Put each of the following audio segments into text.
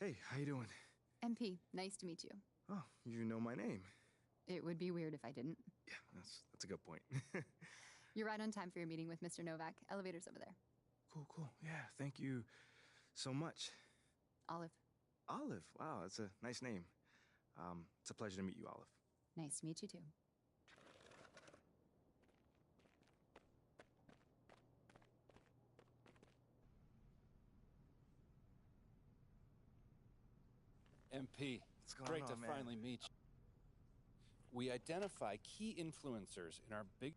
Hey, how you doing? MP, nice to meet you. Oh, you know my name. It would be weird if I didn't. Yeah, that's a good point. You're right on time for your meeting with Mr. Novak. Elevator's over there. Cool. Yeah, thank you so much. Olive. Olive, wow, that's a nice name. It's a pleasure to meet you, Olive. Nice to meet you, too. MP, What's going great on, to man? finally meet you. We identify key influencers in our big...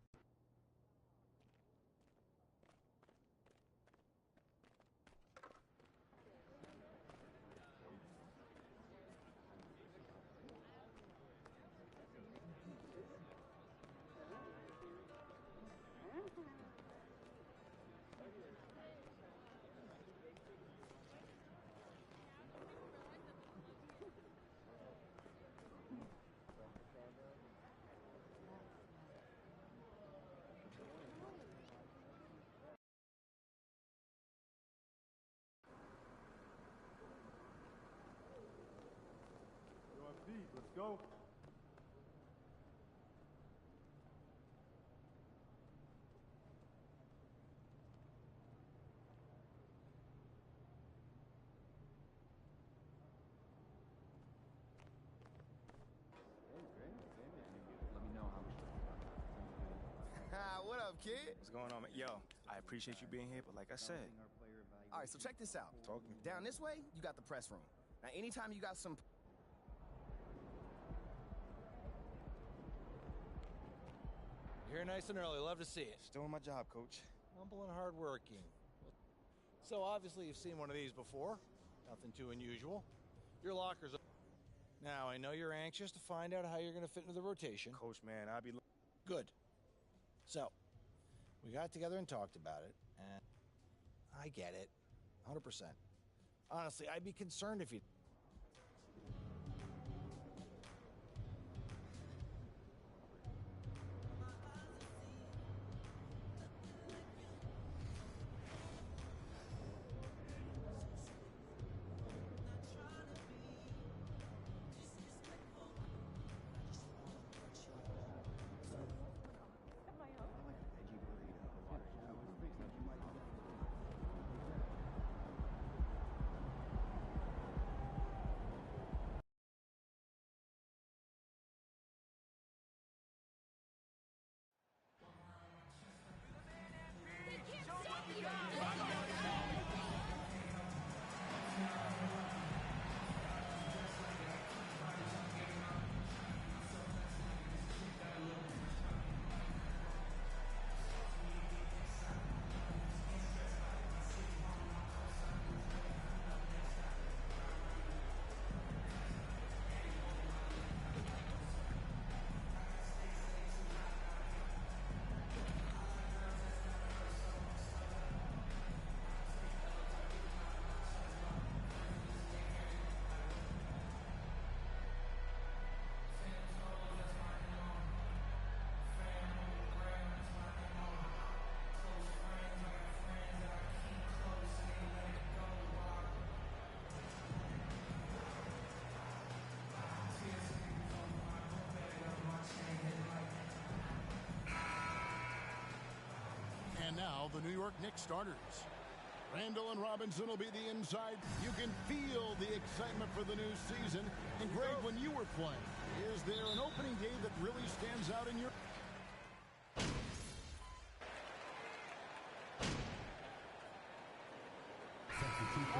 Let's go. Let me know how What up, kid? What's going on, man? Yo, I appreciate you being here, but like I said, All right, so check this out. talk to me. Down this way, you got the press room. Now, anytime you got some... Here nice and early. Love to see it. Just doing my job, coach. Humble and hardworking. So obviously you've seen one of these before. Nothing too unusual. Your locker's up. Now, I know you're anxious to find out how you're going to fit into the rotation. Coach, man, I'll be... Good. So, we got together and talked about it, and I get it. 100%. Honestly, I'd be concerned if you... And now, the New York Knicks starters. Randall and Robinson will be the inside. You can feel the excitement for the new season. And Greg, when you were playing, is there an opening day that really stands out in your... Keep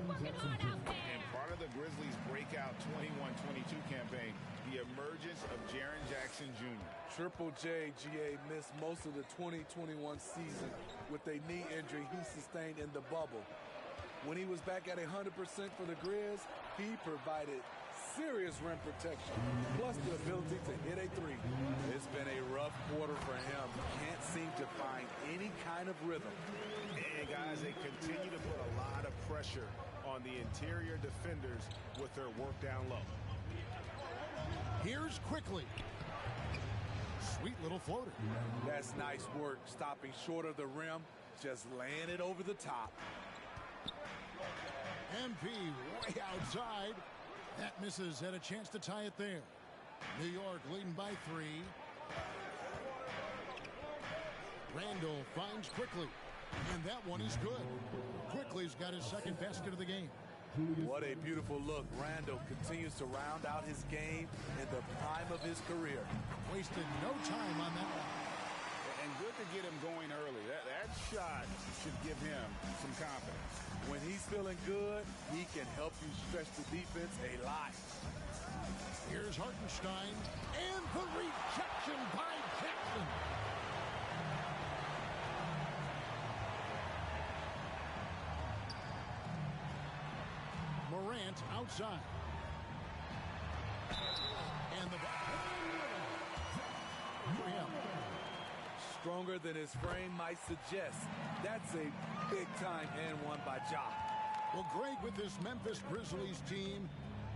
working hard out there. And part of the Grizzlies' breakout 21-22 campaign, the emergence of Jaren Jackson Jr. Triple J, GA, missed most of the 2021 season with a knee injury he sustained in the bubble. When he was back at 100% for the Grizz, he provided serious rim protection, plus the ability to hit a three. It's been a rough quarter for him. Can't seem to find any kind of rhythm. And guys, they continue to put a lot of pressure on the interior defenders with their work down low. Here's Quickly. Sweet little floater. That's nice work, stopping short of the rim, just laying it over the top. MP way outside. That misses, had a chance to tie it there. New York leading by 3. Randall finds Quickly, and that one is good. Quickly's got his second basket of the game. What a beautiful look. Randall continues to round out his game in the prime of his career. Wasted no time on that one. And good to get him going early. That shot should give him some confidence. When he's feeling good, he can help you stretch the defense a lot. Here's Hartenstein, and the rejection by Jackson. Morant outside. And the ball for him. Stronger than his frame might suggest. That's a big-time and one by Ja. Well, Greg, with this Memphis Grizzlies team,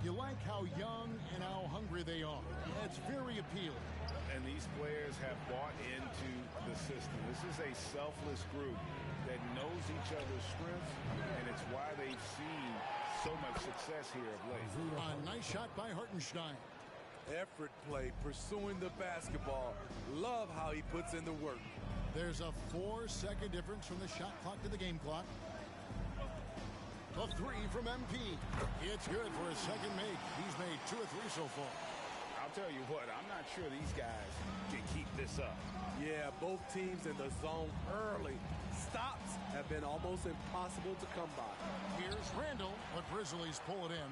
you like how young and how hungry they are. It's very appealing. And these players have bought into the system. This is a selfless group that knows each other's strengths, and it's why they've seen so much success here of late. A nice shot by Hartenstein. Effort play, pursuing the basketball. Love how he puts in the work. There's a 4-second difference from the shot clock to the game clock. A 3 from MP. It's good for his second make. He's made 2 or 3 so far. I'll tell you what, I'm not sure these guys can keep this up. Yeah, both teams in the zone early. Stops have been almost impossible to come by. Here's Randall, but Grizzlies pull it in.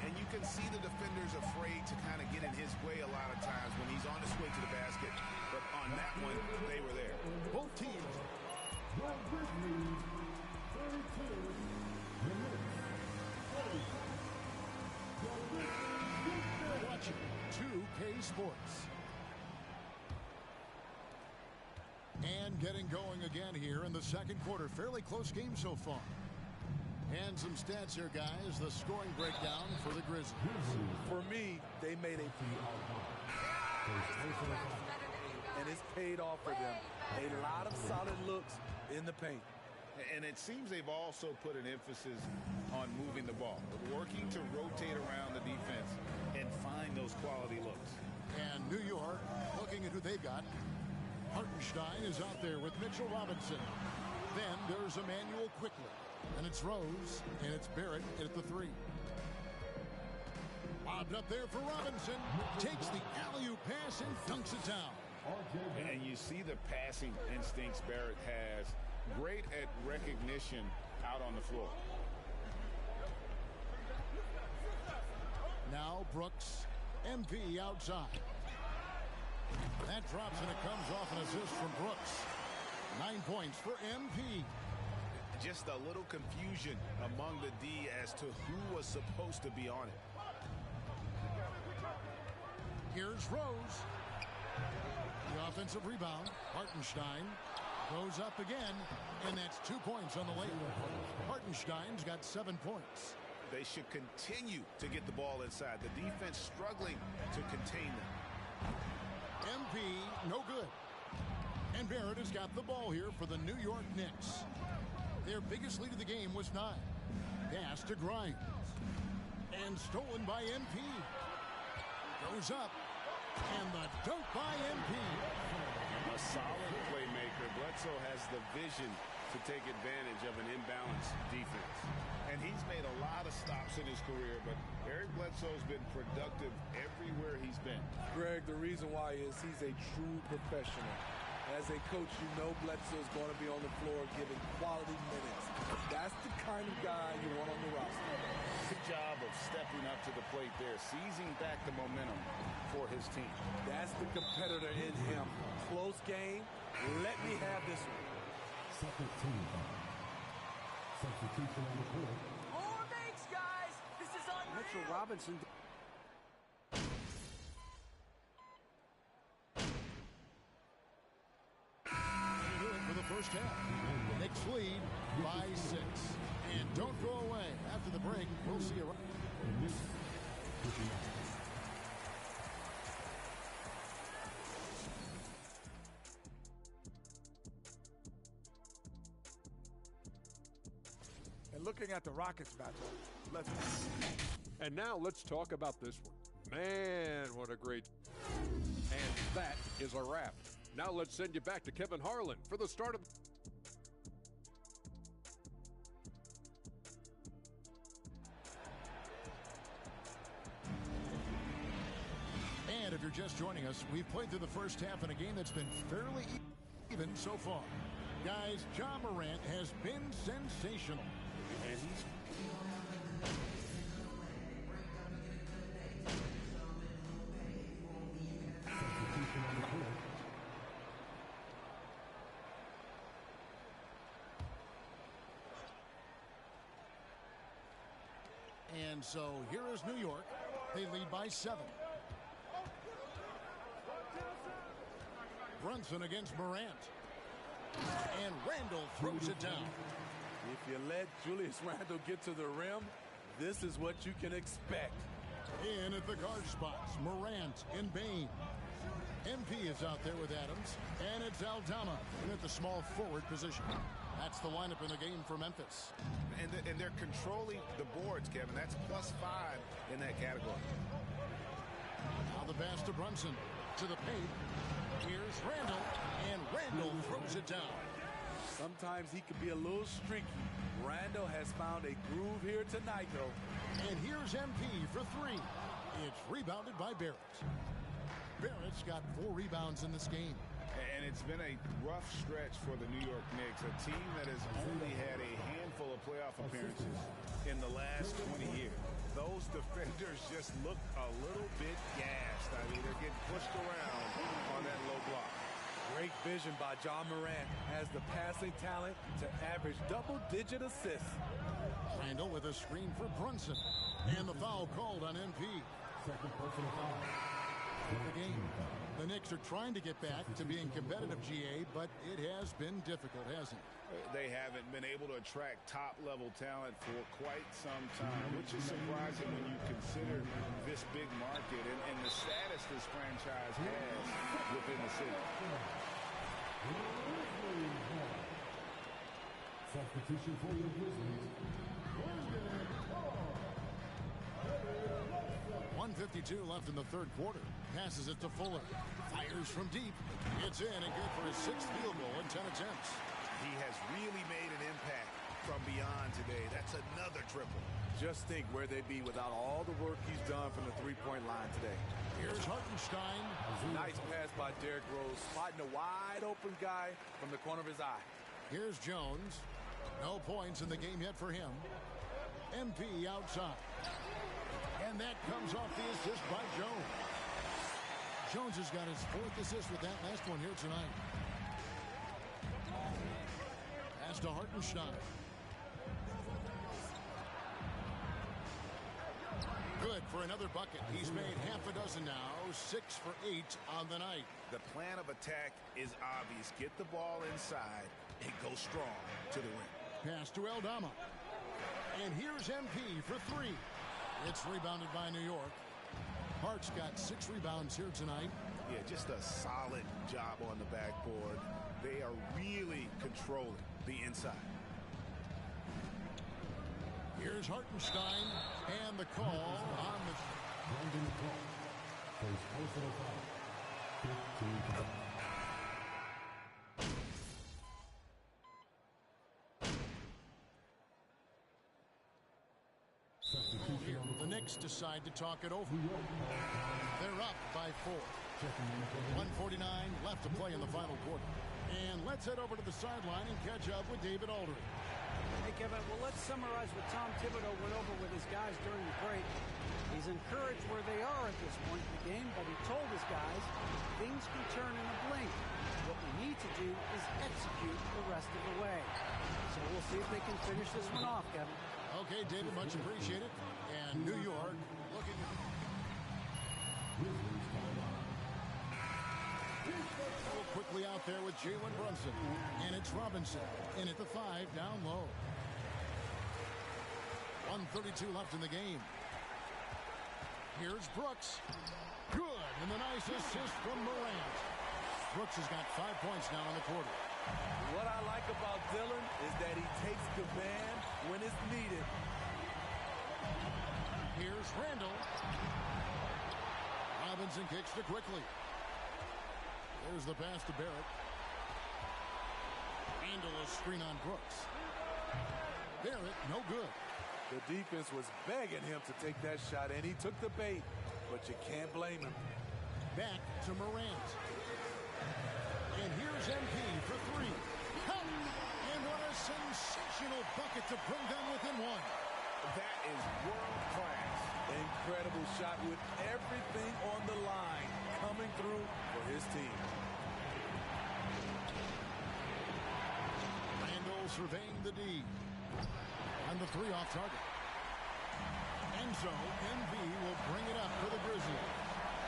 And you can see the defenders afraid to kind of get in his way a lot of times when he's on his way to the basket. But on that one, they were there. Both teams. Watching 2K Sports. And getting going again here in the second quarter. Fairly close game so far. And some stats here, guys. The scoring breakdown for the Grizzlies. For me, they made a and it's paid off for them. A lot of solid looks in the paint. And it seems they've also put an emphasis on moving the ball, working to rotate around the defense and find those quality looks. And New York, looking at who they've got. Hartenstein is out there with Mitchell Robinson. Then there's Emmanuel Quickly. And it's Rose, and it's Barrett at the 3. Lobbed up there for Robinson. Takes the alley-oop pass and dunks it down. And you see the passing instincts Barrett has. Great at recognition out on the floor. Now Brooks, MP outside. That drops and it comes off an assist from Brooks. 9 points for MP. Just a little confusion among the D as to who was supposed to be on it. Here's Rose. The offensive rebound. Hartenstein goes up again, and that's 2 points on the layup. Hartenstein's got 7 points. They should continue to get the ball inside. The defense struggling to contain them. MP, no good. And Barrett has got the ball here for the New York Knicks. Their biggest lead of the game was 9. Pass to Grimes. And stolen by MP. Goes up. And the dunk by MP. A solid playmaker. Bledsoe has the vision to take advantage of an imbalanced defense. And he's made a lot of stops in his career, but Eric Bledsoe's been productive everywhere he's been. Greg, the reason why is he's a true professional. As a coach, you know Bledsoe's going to be on the floor giving quality minutes. That's the kind of guy you want on the roster. Good job of stepping up to the plate there, seizing back the momentum for his team. That's the competitor in him. Close game. Let me have this one. Substitution on the court. More makes, guys. This is unreal. Mitchell Robinson. For the first half. Knicks lead by 6. And don't go away. After the break, we'll see you. looking at the Rockets matchup. And now let's talk about this one. Man, what a great... And that is a wrap. Now let's send you back to Kevin Harlan for the start of... And if you're just joining us, we've played through the first half in a game that's been fairly even so far. Guys, Ja Morant has been sensational. And he's... And so here is New York. They lead by 7. Brunson against Morant. And Randall throws it down. If you let Julius Randle get to the rim, this is what you can expect. In at the guard spots, Morant and Bain. MP is out there with Adams, and it's Aldama in at the small forward position. That's the lineup in the game for Memphis. And they're controlling the boards, Kevin. That's +5 in that category. Now the pass to Brunson. To the paint. Here's Randall, and Randall throws it down. Sometimes he could be a little streaky. Randall has found a groove here tonight, though. And here's MP for 3. It's rebounded by Barrett. Barrett's got 4 rebounds in this game. And it's been a rough stretch for the New York Knicks, a team that has only had a handful of playoff appearances in the last 20 years. Those defenders just look a little bit gassed. I mean, they're getting pushed around on that low block. Great vision by Ja Morant. Has the passing talent to average double-digit assists. Randall with a screen for Brunson. And the foul called on MP. Second personal foul. The game. The Knicks are trying to get back to being competitive, GA, but it has been difficult, hasn't it? They haven't been able to attract top-level talent for quite some time, which is surprising when you consider this big market and the status this franchise has within the city. Substitution for your Grizzlies. 1:52 left in the third quarter. Passes it to Fuller. Fires from deep. It's in and good for his 6th field goal in 10 attempts. He has really made an impact from beyond today. That's another triple. Just think where they'd be without all the work he's done from the three-point line today. Here's Hartenstein. Nice pass by Derrick Rose, spotting a wide-open guy from the corner of his eye. Here's Jones. No points in the game yet for him. MP outside. And that comes off the assist by Jones. Jones has got his 4th assist with that last one here tonight. Pass to Hartenstein. Good for another bucket. He's made half a dozen now. 6 for 8 on the night. The plan of attack is obvious. Get the ball inside and go strong to the rim. Pass to Aldama. And here's MP for 3. It's rebounded by New York. Hart's got 6 rebounds here tonight. Yeah, just a solid job on the backboard. They are really controlling the inside. Here's Hartenstein, and the call on the... Brandon Clark for his personal foul. 15. The Knicks decide to talk it over. They're up by 4. 1:49 left to play in the final quarter. And let's head over to the sideline and catch up with David Aldridge. Hey, Kevin, well, let's summarize what Tom Thibodeau went over with his guys during the break. He's encouraged where they are at this point in the game, but he told his guys things can turn in a blink. What we need to do is execute the rest of the way. So we'll see if they can finish this one off, Kevin. Okay, David, much appreciated. And New York looking to... Quickly out there with Jalen Brunson. And it's Robinson in at the 5 down low. 1:32 left in the game. Here's Brooks. Good. And the nice assist from Morant. Brooks has got 5 points now in the quarter. What I like about Dillon is that he takes command when it's needed. Here's Randall. Robinson kicks to quickly. There's the pass to Barrett. Randall, a screen on Brooks. Barrett, no good. The defense was begging him to take that shot, and he took the bait, but you can't blame him. Back to Morant. And here's MP for three. Count! And what a sensational bucket to bring them within one. That is world class. Incredible shot with everything on the line coming through for his team. Randall surveying the D. And the three off target. And so MV will bring it up for the Grizzlies.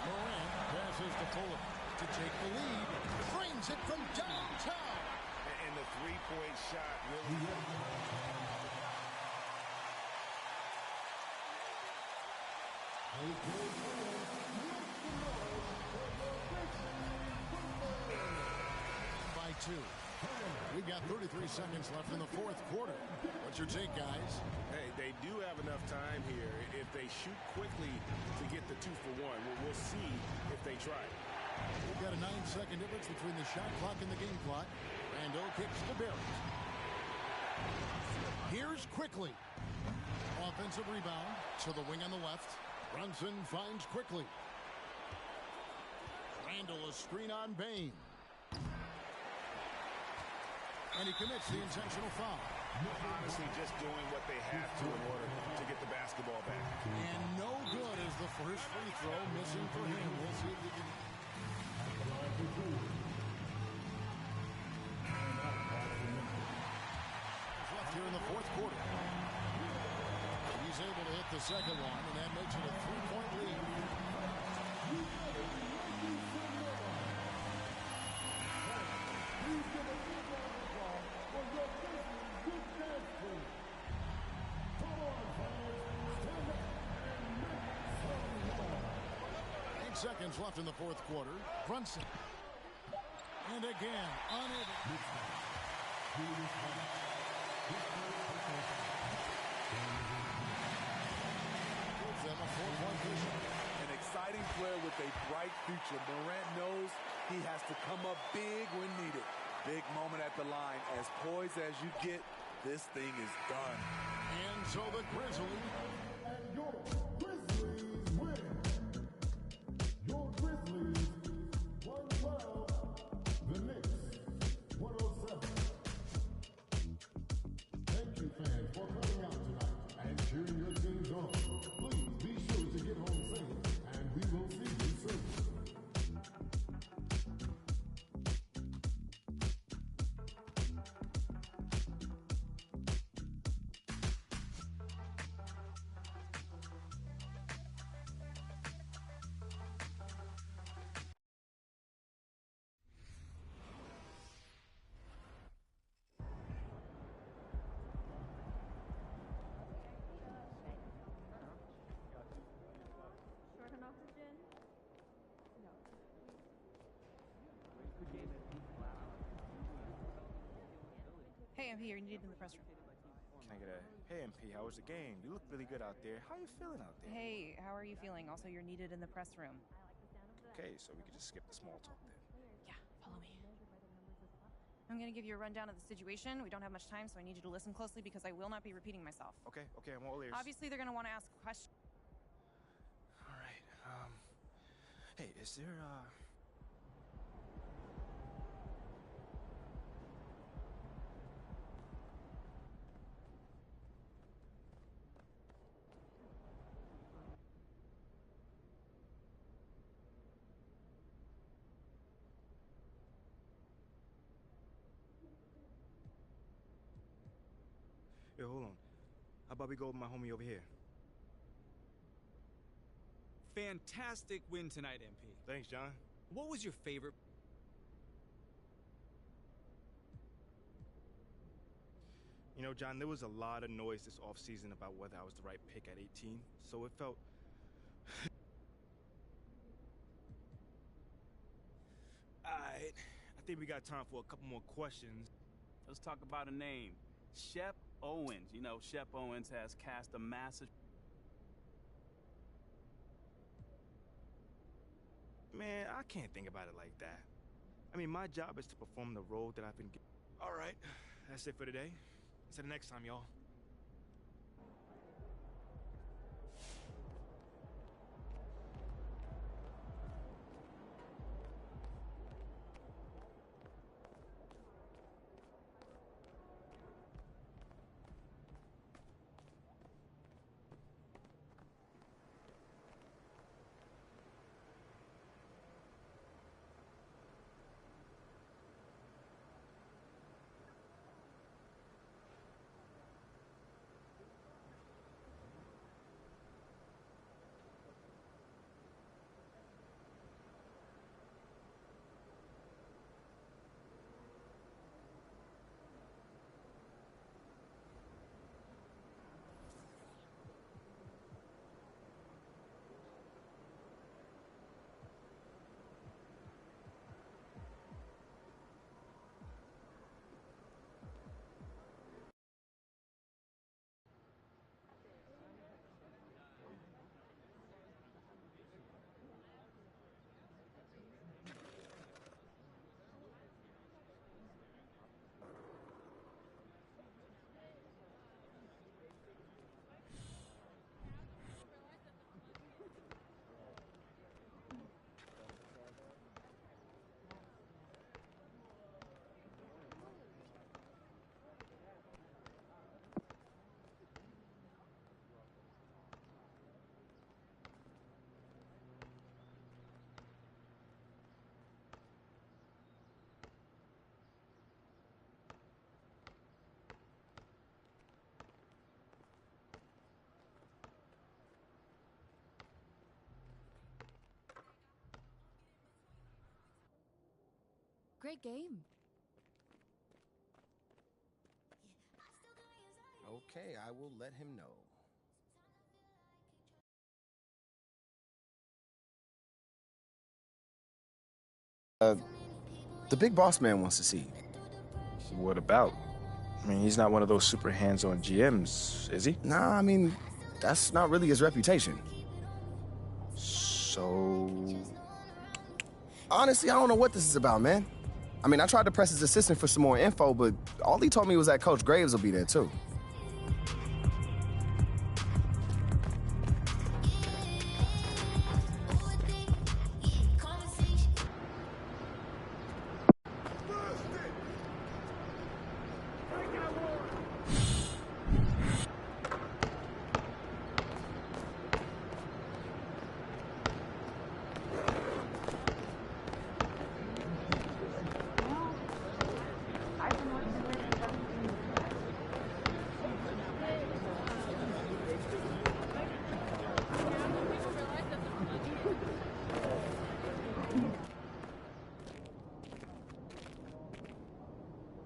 Morant passes to Fuller to take the lead. Frames it from downtown. And the three-point shot really... By two. We've got 33 seconds left in the fourth quarter. What's your take, guys? Hey, they do have enough time here. If they shoot quickly to get the 2-for-1, we'll see if they try. We've got a 9-second difference between the shot clock and the game clock. Randall kicks to Barrett. Here's quickly. Offensive rebound to the wing on the left. Brunson finds quickly. Randall, a screen on Bain. And he commits the intentional foul. Honestly, just doing what they have to in order to get the basketball back. And no good as the first free throw missing for him. We'll see if he can... Left here in the fourth quarter. He's able to hit the second one, and that makes it a 3-point lead. Seconds left in the fourth quarter. Brunson. And again, unable. Gives them a 4-point lead. An exciting player with a bright future. Morant knows he has to come up big when needed. Big moment at the line. As poised as you get, this thing is done. And so the Grizzlies. And your Grizzlies win. Your Grizzlies 112, the Knicks 107. Thank you, fans, for coming out tonight and cheering your teams on. Please be sure to get home safe, and we will see you soon. Hey, MP, you're needed in the press room. Can I get a, hey MP, how was the game? You look really good out there. How you feeling out there? Hey, how are you feeling? Also, you're needed in the press room. Okay, so we could just skip the small talk then. Yeah, follow me. I'm going to give you a rundown of the situation. We don't have much time, so I need you to listen closely because I will not be repeating myself. Okay, I'm all ears. Obviously, they're going to want to ask questions. All right, hey, is there, Yo, hold on. How about we go with my homie over here? Fantastic win tonight, MP. Thanks, John. What was your favorite? You know, John, there was a lot of noise this offseason about whether I was the right pick at 18, so it felt... All right, I think we got time for a couple more questions. Let's talk about a name. Shep Owens. You know, Shep Owens has cast a massive... Man, I can't think about it like that. I mean, my job is to perform the role that I've been given. All right, that's it for today. Until the next time, y'all. Great game. Okay, I will let him know. The big boss man wants to see you. What about? I mean, he's not one of those super hands-on GMs, is he? Nah, I mean, that's not really his reputation. So... Honestly, I don't know what this is about, man. I mean, I tried to press his assistant for some more info, but all he told me was that Coach Graves will be there, too.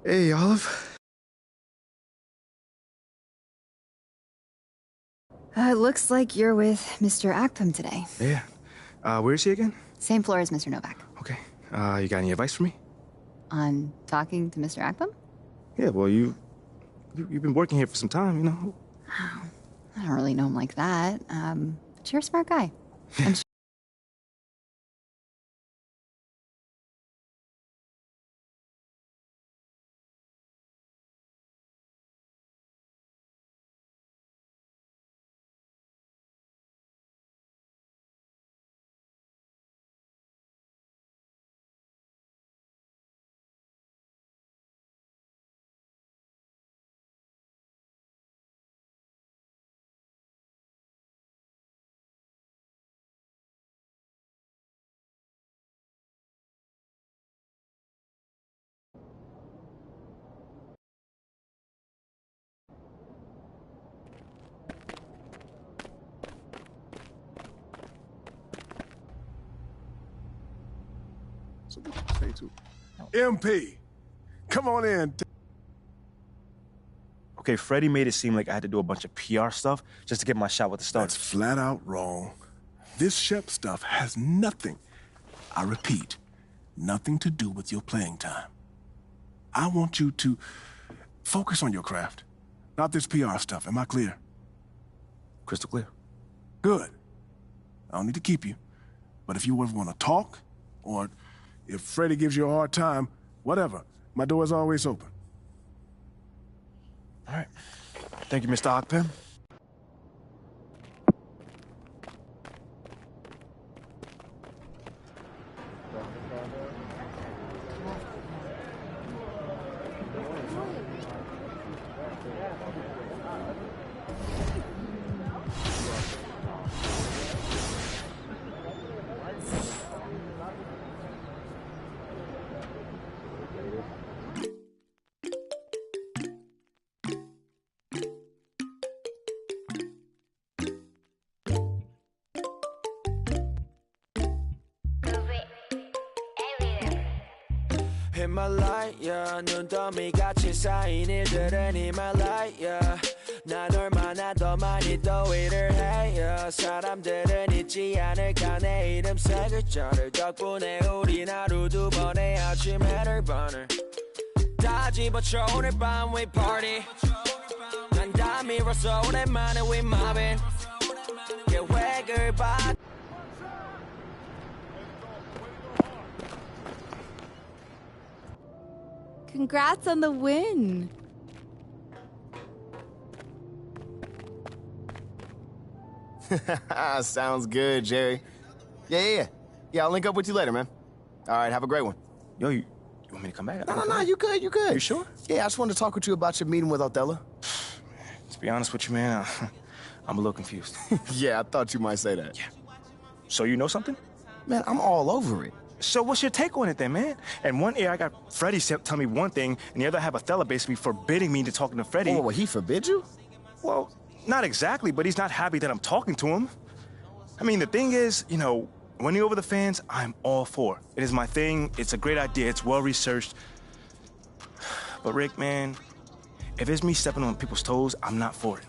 Hey, Olive. It looks like you're with Mr. Akpom today. Yeah. Where is he again? Same floor as Mr. Novak. Okay. You got any advice for me? On talking to Mr. Akpom? Yeah, well, you've been working here for some time, you know? Oh, I don't really know him like that. But you're a smart guy. I'm sure. So what you say to MP? Come on in. Okay, Freddie made it seem like I had to do a bunch of PR stuff just to get my shot with the Stars. That's flat out wrong. This Shep stuff has nothing, I repeat, nothing to do with your playing time. I want you to focus on your craft, not this PR stuff. Am I clear? Crystal clear. Good. I don't need to keep you. But if you ever want to talk, or if Freddie gives you a hard time, whatever, my door is always open. All right. Thank you, Mr. Ogpen. Himalaya 눈더미 같이 쌓인 일들은 Himalaya 난 얼마나 더 많이 더위를 해요 사람들은 잊지 않을까 내 이름 세 글자를 덕분에 우린 하루 두 번의 아침 해를 번을 다 집어쳐 오늘 밤 we party 난 다 밀었어 오랜만에 we mobbing 계획을 봐 Congrats on the win. Sounds good, Jerry. Yeah, I'll link up with you later, man. All right, have a great one. Yo, you want me to come back? No, you good. You sure? Yeah, I just wanted to talk with you about your meeting with Othello. To be honest with you, man, I'm a little confused. Yeah, I thought you might say that. Yeah. So you know something? Man, I'm all over it. So what's your take on it then, man? And one ear I got Freddie tell me one thing, and the other I have Othello basically forbidding me to talking to Freddie. Oh, he forbid you? Well, not exactly, but he's not happy that I'm talking to him. I mean, the thing is, you know, winning over the fans, I'm all for. It is my thing. It's a great idea. It's well-researched. But Rick, man, if it's me stepping on people's toes, I'm not for it.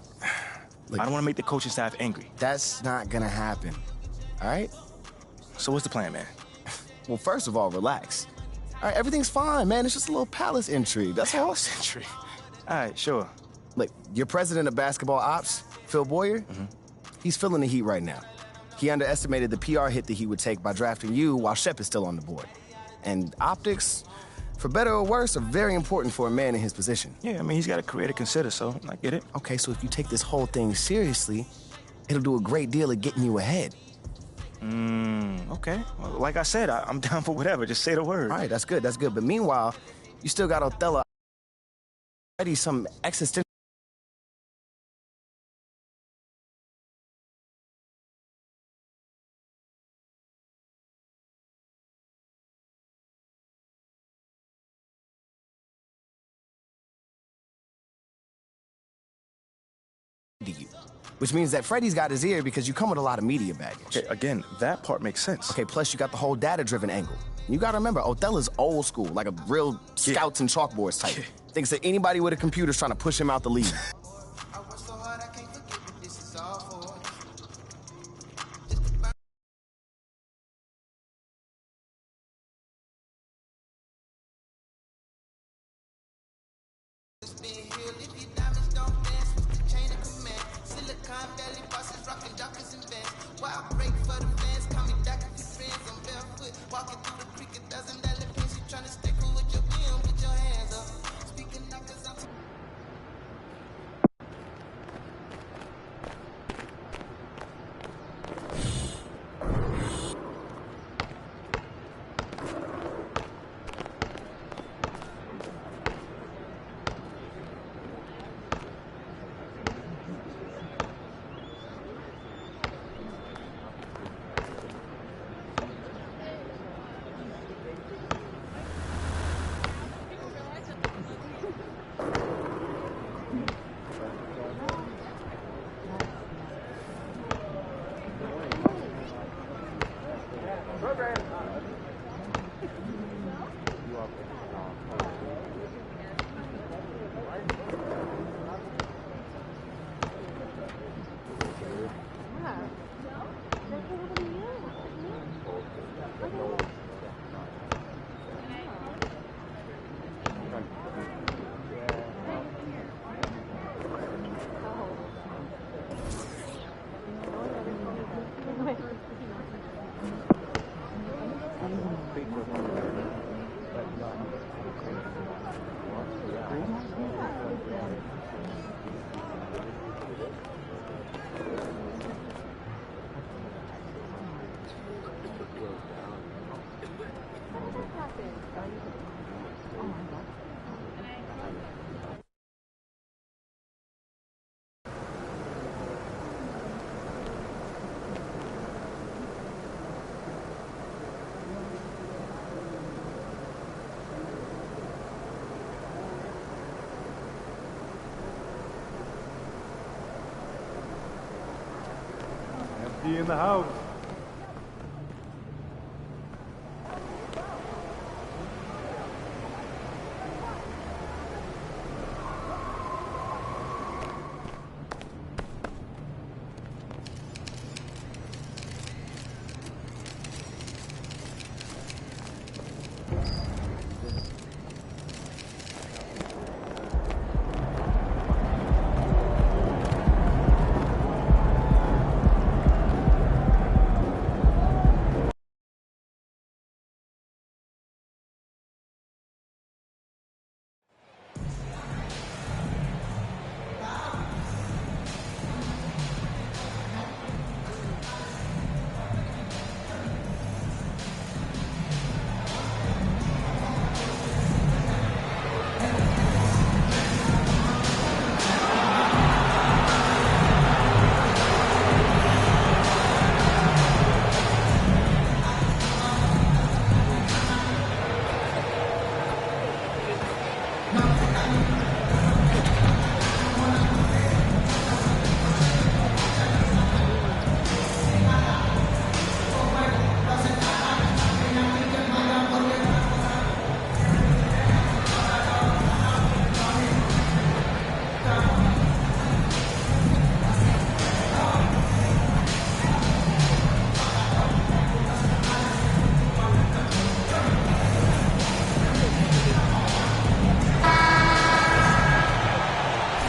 Look, I don't want to make the coaching staff angry. That's not gonna happen, all right? So what's the plan, man? Well, first of all, relax. All right, everything's fine, man. It's just a little palace intrigue. That's all. Palace intrigue? All right, sure. Look, your president of basketball ops, Phil Boyer, he's feeling the heat right now. He underestimated the PR hit that he would take by drafting you while Shep is still on the board. And optics, for better or worse, are very important for a man in his position. Yeah, I mean, he's got a career to consider, so I get it. Okay, so if you take this whole thing seriously, it'll do a great deal of getting you ahead. Okay. Well, like I said, I'm down for whatever. Just say the word. All right, that's good. But meanwhile, you still got Othello. Already some existential. To you. Which means that Freddie's got his ear because you come with a lot of media baggage. Okay, again, that part makes sense. Okay, plus you got the whole data-driven angle. You gotta remember, Othello's old school, like a real scouts and chalkboards type. Thinks that anybody with a computer's trying to push him out the league. D in the house.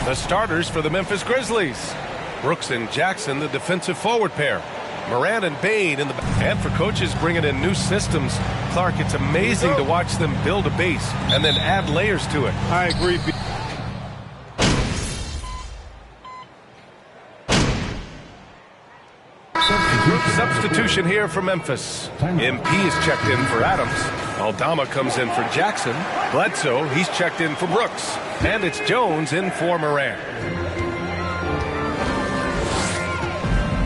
The starters for the Memphis Grizzlies. Brooks and Jackson, the defensive forward pair. Moran and Bane in the back. And for coaches bringing in new systems, Clark, it's amazing to watch them build a base and then add layers to it. I agree. Substitution here for Memphis. MP is checked in for Adams. Aldama comes in for Jackson. Bledsoe, he's checked in for Brooks. And it's Jones in for Moran.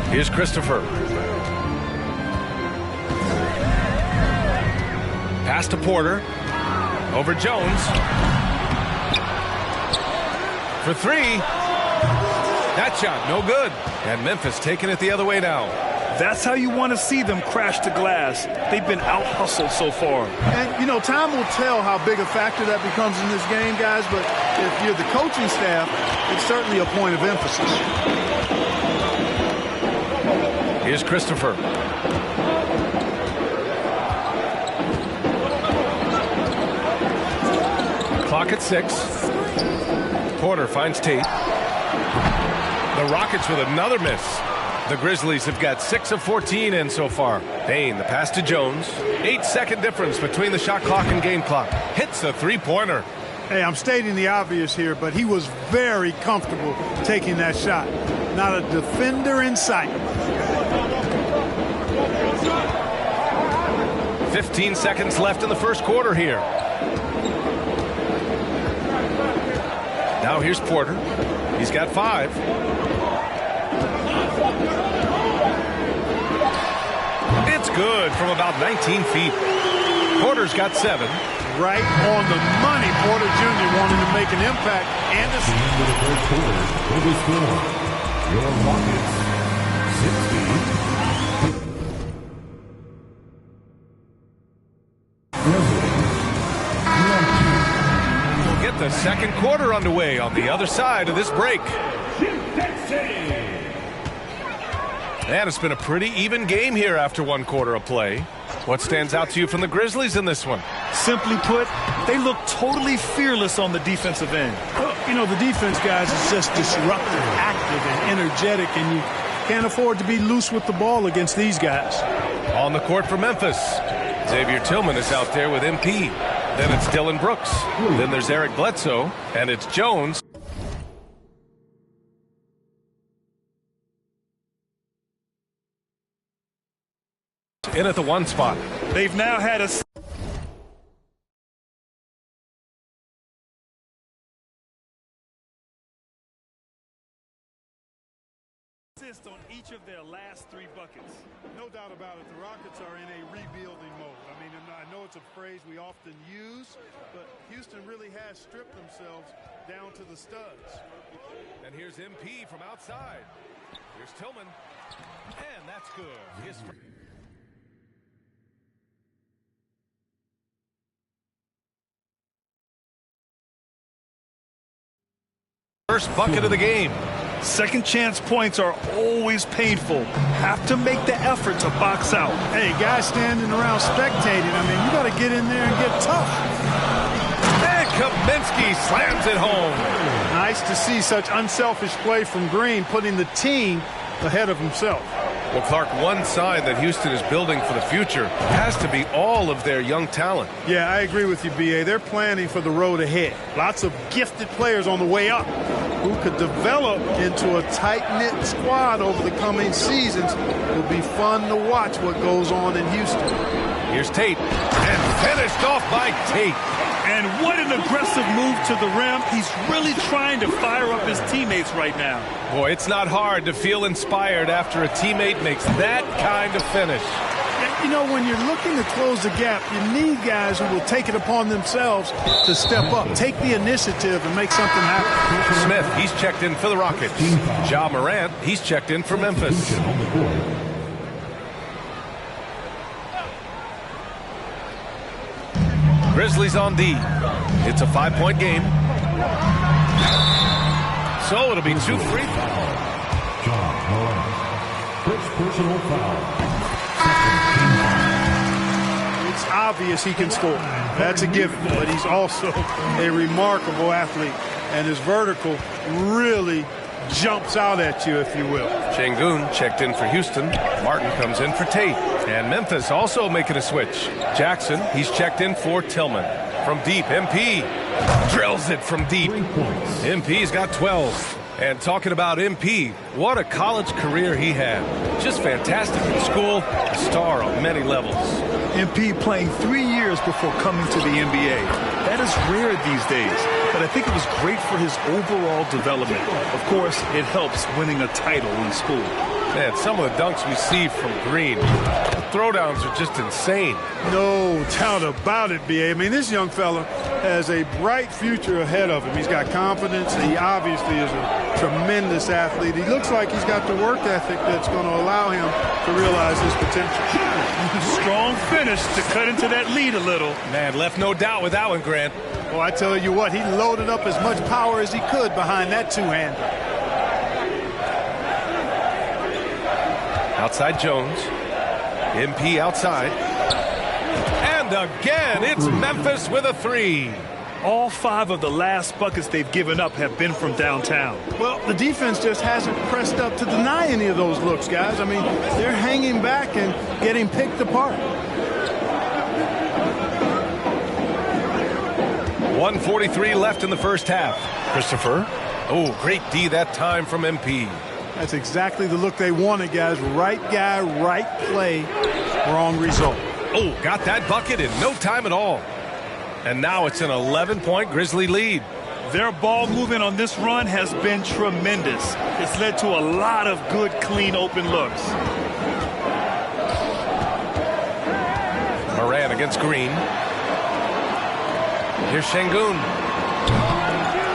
Here's Christopher. Pass to Porter. Over Jones. For three. That shot, no good. And Memphis taking it the other way now. That's how you want to see them crash the glass. They've been out-hustled so far. And, you know, time will tell how big a factor that becomes in this game, guys, but if you're the coaching staff, it's certainly a point of emphasis. Here's Christopher. Clock at 6. Porter finds Tate. The Rockets with another miss. The Grizzlies have got 6 of 14 in so far. Payne, the pass to Jones. 8-second difference between the shot clock and game clock. Hits a three-pointer. Hey, I'm stating the obvious here, but he was very comfortable taking that shot. Not a defender in sight. 15 seconds left in the first quarter here. Now here's Porter. He's got 5. It's good from about 19 feet. Porter's got 7. Right on the money. Porter Jr. wanting to make an impact. And the end of the third quarter will be scored. Your Rockets 60. We'll get the second quarter underway on the other side of this break. And it's been a pretty even game here after one quarter of play. What stands out to you from the Grizzlies in this one? Simply put, they look totally fearless on the defensive end. Well, you know, the defense, guys, is just disruptive, active, and energetic, and you can't afford to be loose with the ball against these guys. On the court for Memphis, Xavier Tillman is out there with MP. Then it's Dylan Brooks. Then there's Eric Bledsoe, and it's Jones. In at the 1 spot. They've now had a Assist on each of their last 3 buckets. No doubt about it. The Rockets are in a rebuilding mode. I mean, I know it's a phrase we often use, but Houston really has stripped themselves down to the studs. And here's MP from outside. Here's Tillman. And that's good. First bucket of the game. Second chance points are always painful. Have to make the effort to box out. Hey, guys standing around spectating, I mean, you got to get in there and get tough. And Kaminsky slams it home. Nice to see such unselfish play from Green, putting the team ahead of himself. Well, Clark, one sign that Houston is building for the future has to be all of their young talent. Yeah, I agree with you, B.A. They're planning for the road ahead. Lots of gifted players on the way up who could develop into a tight-knit squad over the coming seasons. It'll be fun to watch what goes on in Houston. Here's Tate, and finished off by Tate. And what an aggressive move to the rim. He's really trying to fire up his teammates right now. Boy, it's not hard to feel inspired after a teammate makes that kind of finish. You know, when you're looking to close the gap, you need guys who will take it upon themselves to step up, take the initiative, and make something happen. Smith, he's checked in for the Rockets. Ja Morant, he's checked in for Memphis. Grizzlies on D. It's a 5-point game. So it'll be 2 free throws. Ja Morant. First personal foul. It's obvious he can score. That's a given, but he's also a remarkable athlete, and his vertical really jumps out at you, if you will. Şengün checked in for Houston. Martin comes in for Tate. And Memphis also making a switch. Jackson, he's checked in for Tillman. From deep, MP drills it from deep. MP's got 12. And talking about MP, what a college career he had. Just fantastic in school, a star on many levels. MP playing 3 years before coming to the NBA. That is rare these days, but I think it was great for his overall development. Of course, it helps winning a title in school. Man, some of the dunks we see from Green, the throwdowns are just insane. No doubt about it, B.A. I mean, this young fella has a bright future ahead of him. He's got confidence. He obviously is a tremendous athlete. He looks like he's got the work ethic that's going to allow him to realize his potential. Strong finish to cut into that lead a little. Man, left no doubt with that one, Grant. Well, I tell you what, he loaded up as much power as he could behind that two-hander. Outside Jones. MP outside. And again, it's Memphis with a 3. All 5 of the last buckets they've given up have been from downtown. Well, the defense just hasn't pressed up to deny any of those looks, guys. I mean, they're hanging back and getting picked apart. 1:43 left in the first half. Christopher. Oh, great D that time from MP. That's exactly the look they wanted, guys. Right guy, right play, wrong result. Oh, got that bucket in no time at all. And now it's an 11-point Grizzly lead. Their ball movement on this run has been tremendous. It's led to a lot of good, clean, open looks. Morant against Green. Here's Şengün.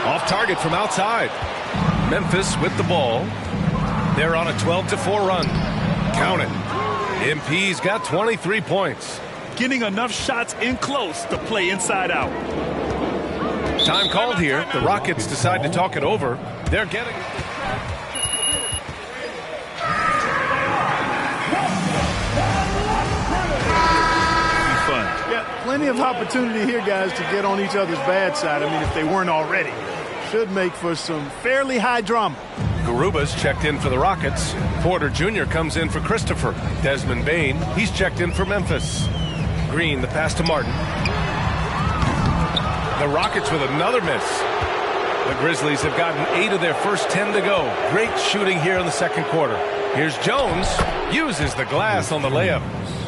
Off target from outside. Memphis with the ball. They're on a 12-4 run. Count it. MP's got 23 points. Getting enough shots in close to play inside out. Time called here. The Rockets decide to talk it over. They're getting... Fun. Yeah, plenty of opportunity here, guys, to get on each other's bad side. I mean, if they weren't already. Should make for some fairly high drama. Garuba's checked in for the Rockets. Porter Jr. comes in for Christopher. Desmond Bane, he's checked in for Memphis. Green, the pass to Martin. The Rockets with another miss. The Grizzlies have gotten 8 of their first 10 to go. Great shooting here in the second quarter. Here's Jones. Uses the glass on the layup.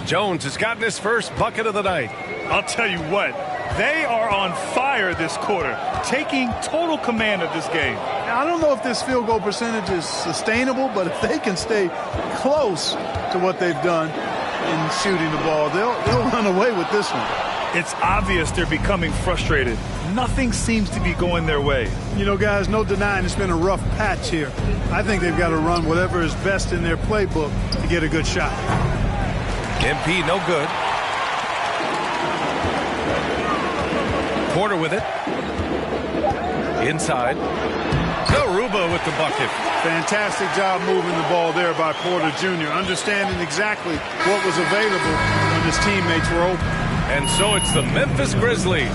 Jones has gotten his first bucket of the night. I'll tell you what, They are on fire this quarter, taking total command of this game. I don't know if this field goal percentage is sustainable, but if they can stay close to what they've done in shooting the ball, they'll run away with this one. It's obvious they're becoming frustrated. Nothing seems to be going their way. You know, guys, no denying it's been a rough patch here. I think they've got to run whatever is best in their playbook to get a good shot. MP no good. Porter with it. Inside. Garuba with the bucket. Fantastic job moving the ball there by Porter Jr., understanding exactly what was available when his teammates were open. And so it's the Memphis Grizzlies.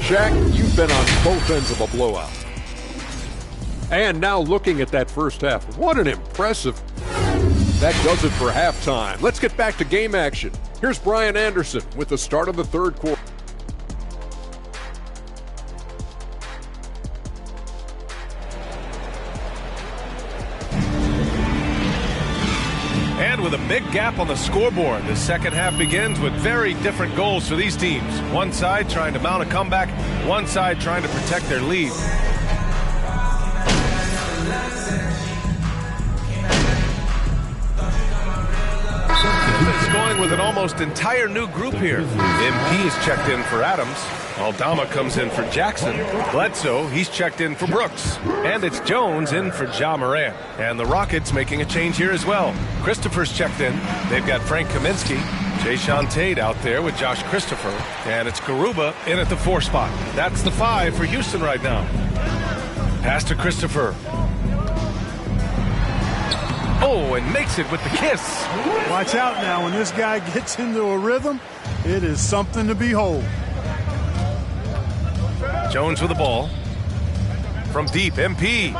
Shaq, you've been on both ends of a blowout. And now looking at that first half, what an impressive... That does it for halftime. Let's get back to game action. Here's Brian Anderson with the start of the third quarter. And with a big gap on the scoreboard, the second half begins with very different goals for these teams. One side trying to mount a comeback, one side trying to protect their lead. It's going with an almost entire new group here. MP is checked in for Adams. Aldama comes in for Jackson. Bledsoe, he's checked in for Brooks. And it's Jones in for Ja Morant. And the Rockets making a change here as well. Christopher's checked in. They've got Frank Kaminsky. Jayshawn Tate out there with Josh Christopher. And it's Garuba in at the 4 spot. That's the 5 for Houston right now. Pass to Christopher. Oh, and makes it with the kiss. Watch out now. When this guy gets into a rhythm, it is something to behold. Jones with the ball. From deep, MP.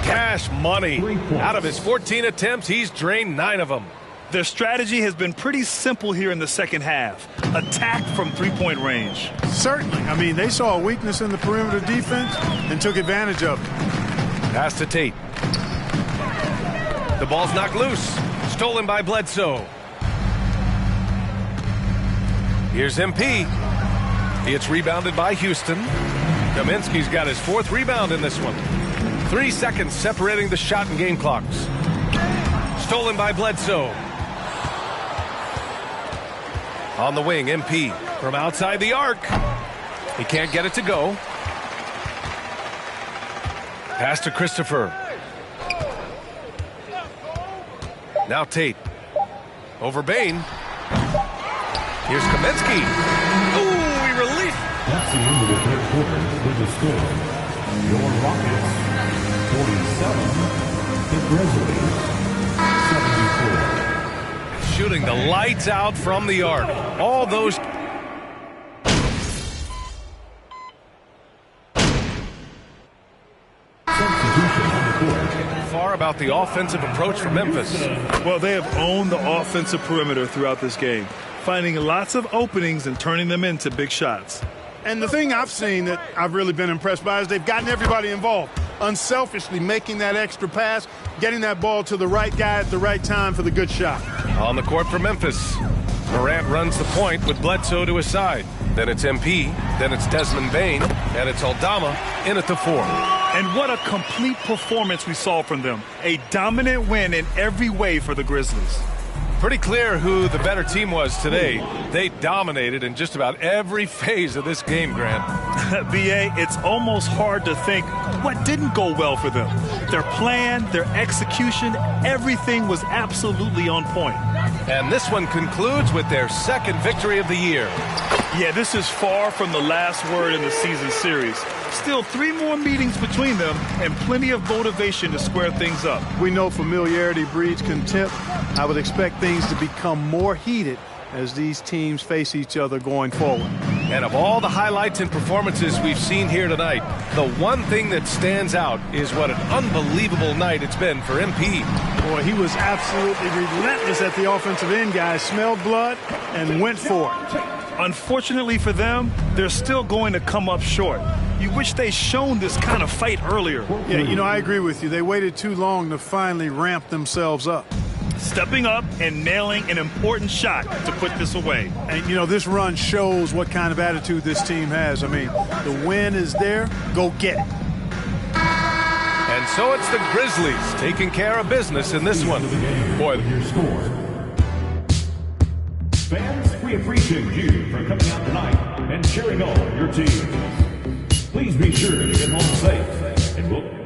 Cash money. Out of his 14 attempts, he's drained 9 of them. Their strategy has been pretty simple here in the second half. Attack from three-point range. Certainly. I mean, they saw a weakness in the perimeter defense and took advantage of it. Pass to Tate. The ball's knocked loose. Stolen by Bledsoe. Here's MP. It's rebounded by Houston. Kaminsky's got his 4th rebound in this one. 3 seconds separating the shot and game clocks. Stolen by Bledsoe. On the wing, MP from outside the arc. He can't get it to go. Pass to Christopher. Now Tate. Over Bain. Here's Kaminsky. Ooh, he released. That's the end of the third quarter with the score. Your Rockets 47, the Grizzlies 74. Shooting the lights out from the arc. All those... Far about the offensive approach for Memphis. Well, they have owned the offensive perimeter throughout this game, finding lots of openings and turning them into big shots. And the thing I've seen that I've really been impressed by is they've gotten everybody involved. unselfishly making that extra pass, getting that ball to the right guy at the right time for the good shot. On the court for Memphis, Morant runs the point with Bledsoe to his side. Then it's MP, then it's Desmond Bane, and it's Aldama in at the 4. And what a complete performance we saw from them. A dominant win in every way for the Grizzlies. Pretty clear who the better team was today. They dominated in just about every phase of this game, Grant. B.A., it's almost hard to think what didn't go well for them. Their plan, their execution, everything was absolutely on point. And this one concludes with their second victory of the year. Yeah, this is far from the last word in the season series. Still 3 more meetings between them and plenty of motivation to square things up. We know familiarity breeds contempt. I would expect things to become more heated as these teams face each other going forward. And of all the highlights and performances we've seen here tonight, the one thing that stands out is what an unbelievable night it's been for MP. Boy, he was absolutely relentless at the offensive end, guys. Smelled blood and went for it. Unfortunately for them, they're still going to come up short. You wish they'd shown this kind of fight earlier. Yeah, you know, I agree with you. They waited too long to finally ramp themselves up. Stepping up and nailing an important shot to put this away. And, you know, this run shows what kind of attitude this team has. I mean, the win is there. Go get it. And so it's the Grizzlies taking care of business in this one. Boy, your score. Fans, we appreciate you for coming out tonight and cheering on your teams. Please be sure to get home safe, and we'll...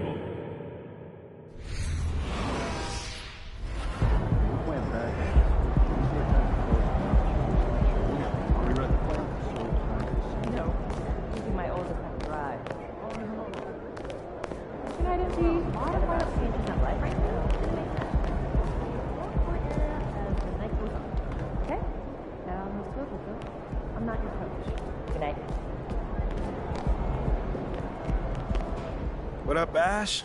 What up, Ash?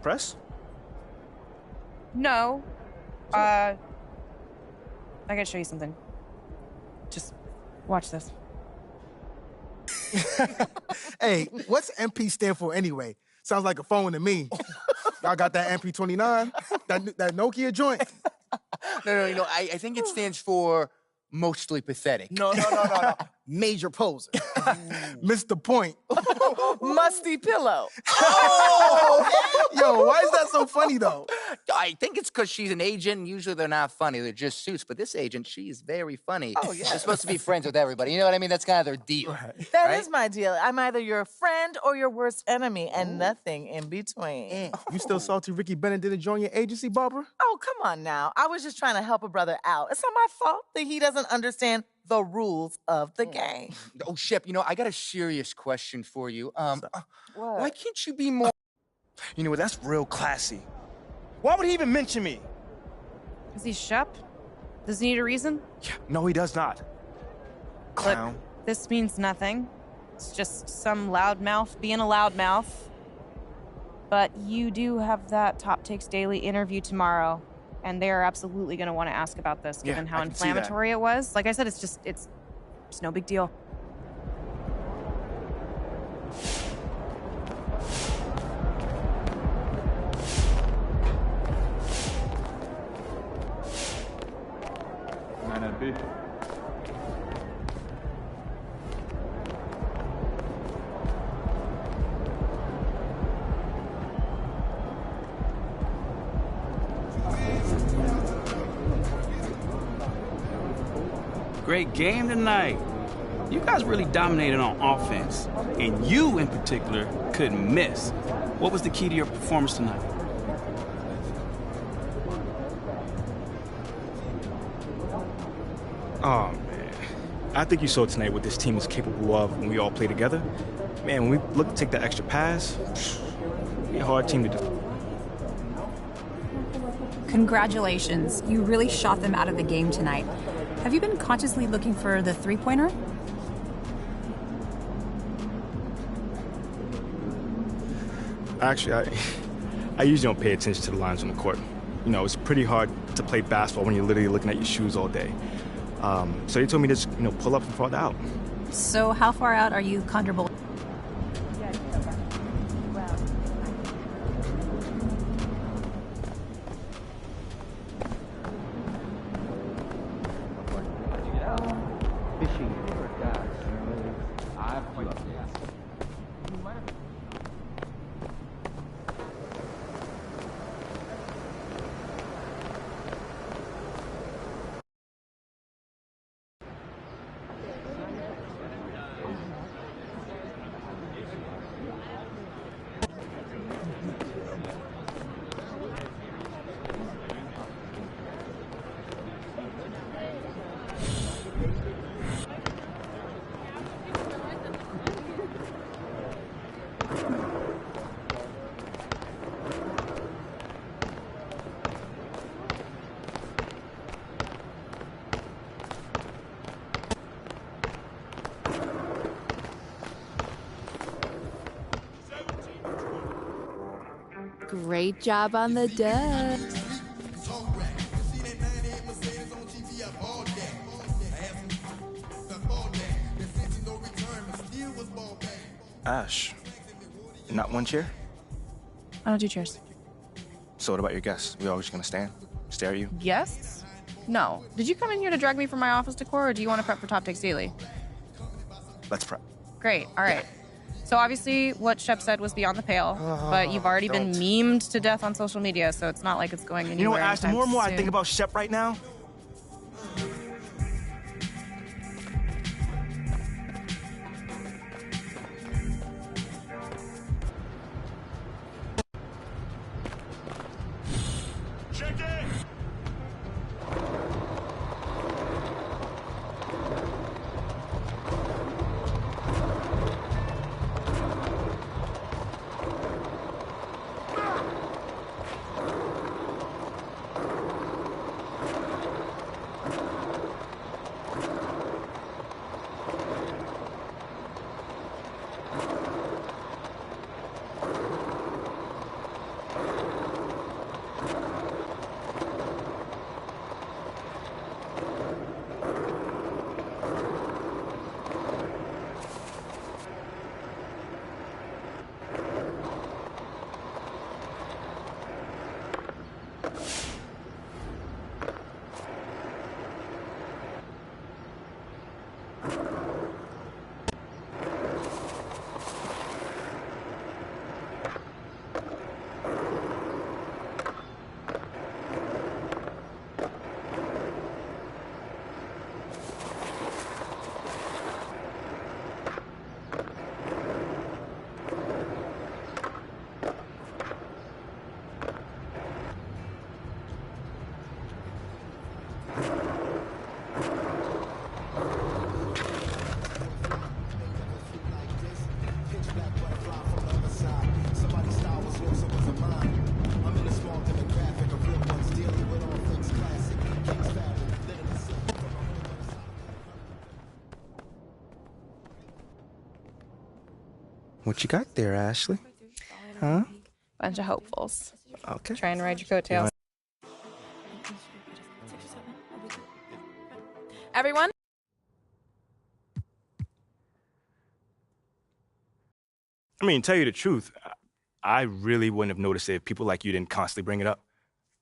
Press? No. I gotta show you something. Just watch this. Hey, what's MP stand for anyway? Sounds like a phone to me. Y'all got that MP29? That Nokia joint? No, you know, I think it stands for mostly pathetic. No. Major poser. Missed the point. Musty pillow. Oh! Yo, why is that so funny, though? I think it's because she's an agent, and usually they're not funny. They're just suits. But this agent, she's very funny. Oh, yeah. They're supposed to be friends with everybody. You know what I mean? That's kind of their deal. That is my deal. I'm either your friend or your worst enemy, and nothing in between. You still salty Ricky Bennett didn't join your agency, Barbara? Oh, come on now. I was just trying to help a brother out. It's not my fault that he doesn't understand the rules of the game. Oh, Shep, you know, I got a serious question for you. What? Why can't you be more... You know what? That's real classy. Why would he even mention me? Is he Shep? Does he need a reason? Yeah, no, he does not. Clown. Look, this means nothing. It's just some loudmouth being a loudmouth. But you do have that Top Takes Daily interview tomorrow, and they're absolutely going to want to ask about this, given how inflammatory it was. Like I said, it's no big deal. Great game tonight. You guys really dominated on offense, and you in particular couldn't miss. What was the key to your performance tonight? Oh, man. I think you saw tonight what this team is capable of when we all play together. Man, when we look to take that extra pass, we're a hard team to do. Congratulations. You really shot them out of the game tonight. Have you been consciously looking for the three-pointer? Actually, I usually don't pay attention to the lines on the court. You know, it's pretty hard to play basketball when you're literally looking at your shoes all day. So they told me to just, pull up and farther out. So how far out are you comfortable? Fishing for guys, I have a few updates. Great job on the dub. Ash, not one chair? I don't do chairs. So what about your guests? We always gonna stand, stare at you? Guests? No. Did you come in here to drag me from my office decor, or do you want to prep for Top Takes Daily? Let's prep. Great. All right. So obviously what Shep said was beyond the pale, but you've already been memed to death on social media, so it's not like it's going anywhere. You know what, Ash, the more and more I soon. think about Shep right now, what you got there, Ashley? Huh? Bunch of hopefuls. Okay. Try and ride your coattails. Everyone? I mean, tell you the truth, I really wouldn't have noticed it if people like you didn't constantly bring it up.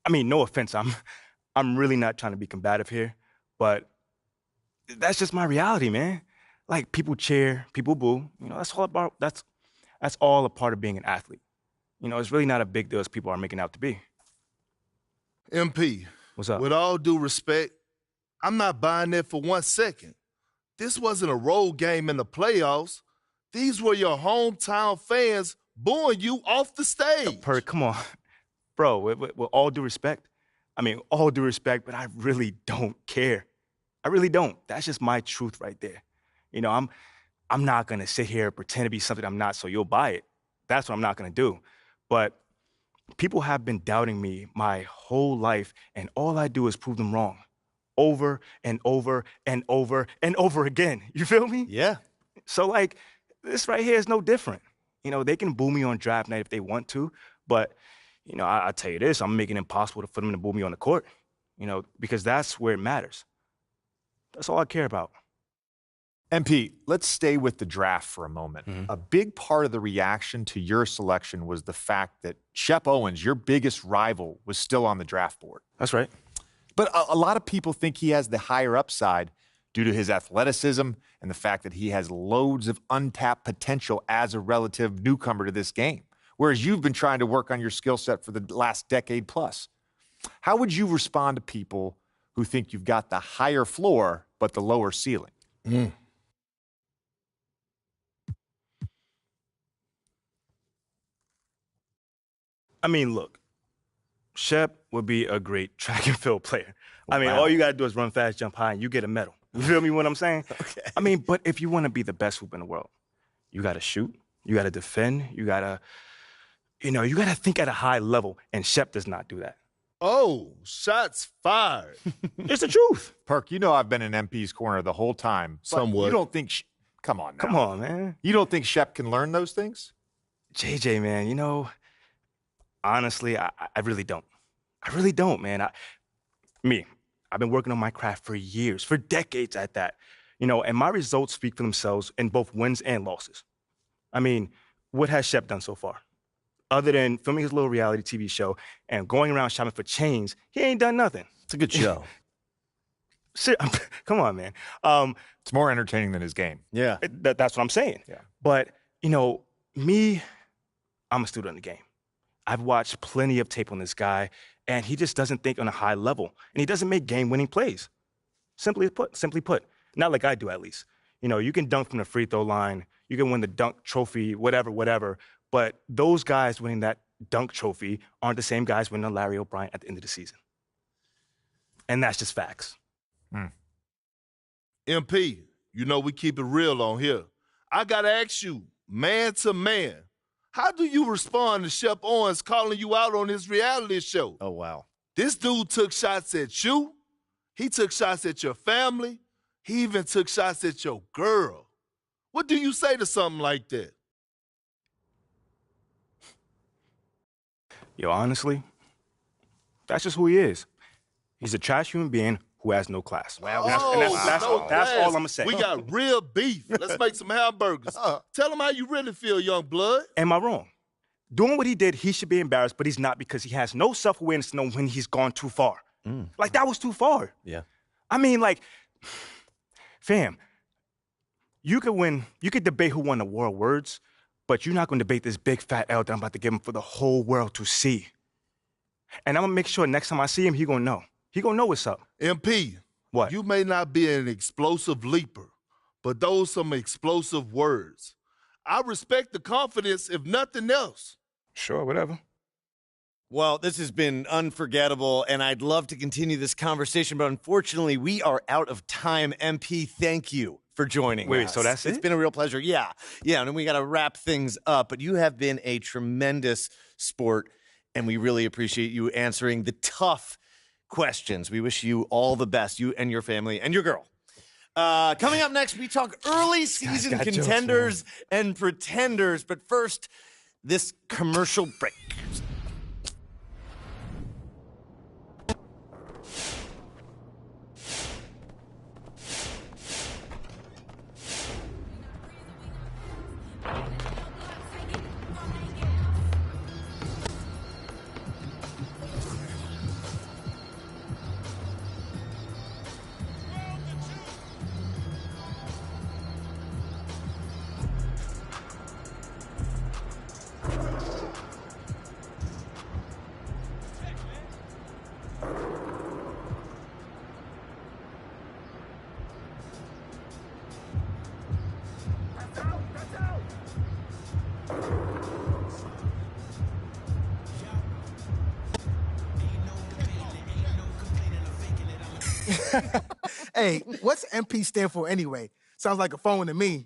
I mean, no offense, I'm really not trying to be combative here, but that's just my reality, man. Like, people cheer, people boo. You know, that's all a part of being an athlete. You know, it's really not a big deal as people are making out to be. MP. What's up? With all due respect, I'm not buying that for 1 second. This wasn't a road game in the playoffs. These were your hometown fans booing you off the stage. Come on. Bro, with all due respect, I mean, all due respect, but I really don't care. I really don't. That's just my truth right there. You know, I'm not going to sit here and pretend to be something I'm not so you'll buy it. That's what I'm not going to do. But people have been doubting me my whole life, and all I do is prove them wrong. Over and over and over and over again. You feel me? Yeah. So, like, this right here is no different. You know, they can boo me on draft night if they want to, but, you know, I'll tell you this, I'm making it impossible for them to boo me on the court, you know, because that's where it matters. That's all I care about. MP, let's stay with the draft for a moment. Mm-hmm. A big part of the reaction to your selection was the fact that Shep Owens, your biggest rival, was still on the draft board. That's right. But a lot of people think he has the higher upside. due to his athleticism and the fact that he has loads of untapped potential as a relative newcomer to this game, whereas you've been trying to work on your skill set for the last decade plus. How would you respond to people who think you've got the higher floor but the lower ceiling? I mean, look, Shep would be a great track and field player. I mean, all you got to do is run fast, jump high, and you get a medal. You feel me what I'm saying? Okay. I mean, but if you want to be the best hoop in the world, you got to shoot, you got to defend, you got to, you got to think at a high level, and Shep does not do that. Oh, shots fired. It's the truth. Perk, I've been in MP's corner the whole time. Somewhat. You don't think... Come on now. Come on, man. You don't think Shep can learn those things? JJ, man, honestly, I really don't. I really don't, man. I've been working on my craft for years, for decades at that. And my results speak for themselves in both wins and losses. I mean, what has Shep done so far? Other than filming his little reality TV show and going around shopping for chains, he ain't done nothing. It's a good show. Come on, man. It's more entertaining than his game. Yeah. That's what I'm saying. Yeah. But, me, I'm a student of the game. I've watched plenty of tape on this guy, and he just doesn't think on a high level, and he doesn't make game-winning plays. Simply put, not like I do at least. You can dunk from the free throw line, you can win the dunk trophy, whatever, but those guys winning that dunk trophy aren't the same guys winning a Larry O'Brien at the end of the season. And that's just facts. MP, we keep it real on here. I got to ask you, man to man, how do you respond to Shep Owens calling you out on his reality show? Oh, wow. This dude took shots at you. He took shots at your family. He even took shots at your girl. What do you say to something like that? Yo, honestly, that's just who he is. He's a trash human being who has no class. That's all I'm going to say. We got real beef. Let's make some hamburgers. Tell him how you really feel, young blood. Am I wrong? Doing what he did, he should be embarrassed, but he's not because he has no self-awareness to know when he's gone too far. Like, that was too far. Yeah. I mean, fam, you could debate who won the war of words, but you're not going to debate this big fat L that I'm about to give him for the whole world to see. And I'm going to make sure next time I see him, he going to know. He going to know what's up. MP. What? You may not be an explosive leaper, but those some explosive words. I respect the confidence, if nothing else. Sure, whatever. Well, this has been unforgettable, and I'd love to continue this conversation, but unfortunately, we are out of time. MP, thank you for joining us. Wait, so that's it? It's been a real pleasure. Yeah, and we got to wrap things up, but you have been a tremendous sport, and we really appreciate you answering the tough questions. We wish you all the best, you and your family and your girl. Coming up next, we talk early season contenders and pretenders, but first, this commercial break. Hey, what's MP stand for anyway? Sounds like a phone to me.